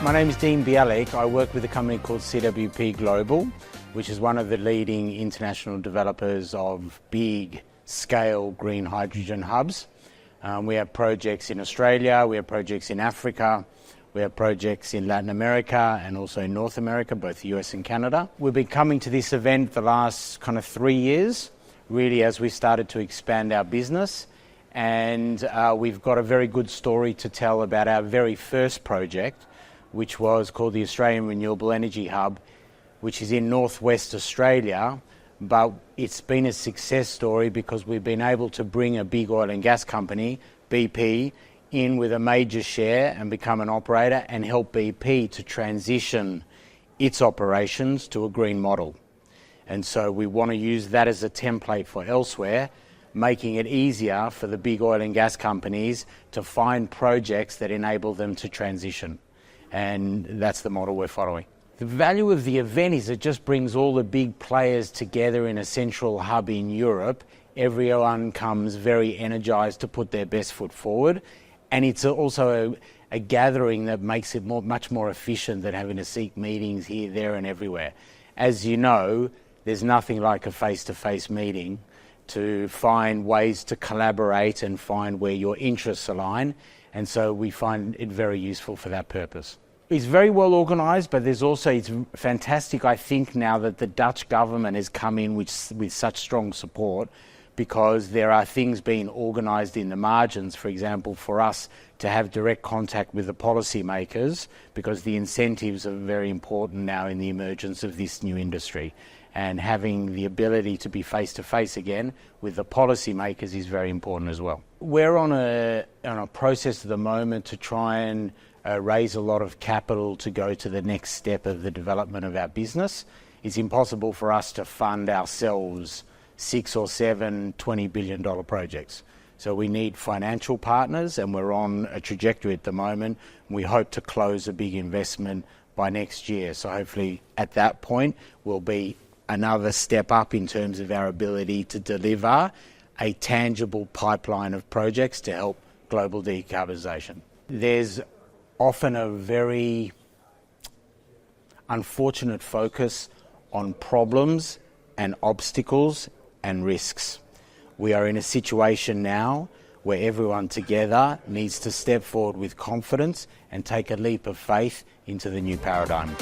My name is Dean Bialek. I work with a company called CWP Global, which is one of the leading international developers of big-scale green hydrogen hubs. We have projects in Australia, we have projects in Africa, we have projects in Latin America and also in North America, both the US and Canada. We've been coming to this event the last kind of 3 years, really as we started to expand our business. And we've got a very good story to tell about our very first project, which was called the Australian Renewable Energy Hub, which is in northwest Australia. But it's been a success story because we've been able to bring a big oil and gas company, BP, in with a major share and become an operator and help BP to transition its operations to a green model. And so we want to use that as a template for elsewhere, making it easier for the big oil and gas companies to find projects that enable them to transition. And that's the model we're following. The value of the event is it just brings all the big players together in a central hub in Europe. Everyone comes very energized to put their best foot forward. And it's also a gathering that makes it much more efficient than having to seek meetings here, there and everywhere. As you know, there's nothing like a face-to-face meeting to find ways to collaborate and find where your interests align. And so we find it very useful for that purpose. It's very well organised, but it's fantastic, I think, now that the Dutch government has come in with such strong support, because there are things being organised in the margins, for example, for us to have direct contact with the policymakers, because the incentives are very important now in the emergence of this new industry. And having the ability to be face-to-face again with the policymakers is very important as well. We're on a process at the moment to try and raise a lot of capital to go to the next step of the development of our business. It's impossible for us to fund ourselves 6 or 7 $20 billion projects. So we need financial partners, and we're on a trajectory at the moment. We hope to close a big investment by next year. So hopefully at that point will be another step up in terms of our ability to deliver a tangible pipeline of projects to help global decarbonisation. There's often a very unfortunate focus on problems and obstacles and risks. We are in a situation now where everyone together needs to step forward with confidence and take a leap of faith into the new paradigm.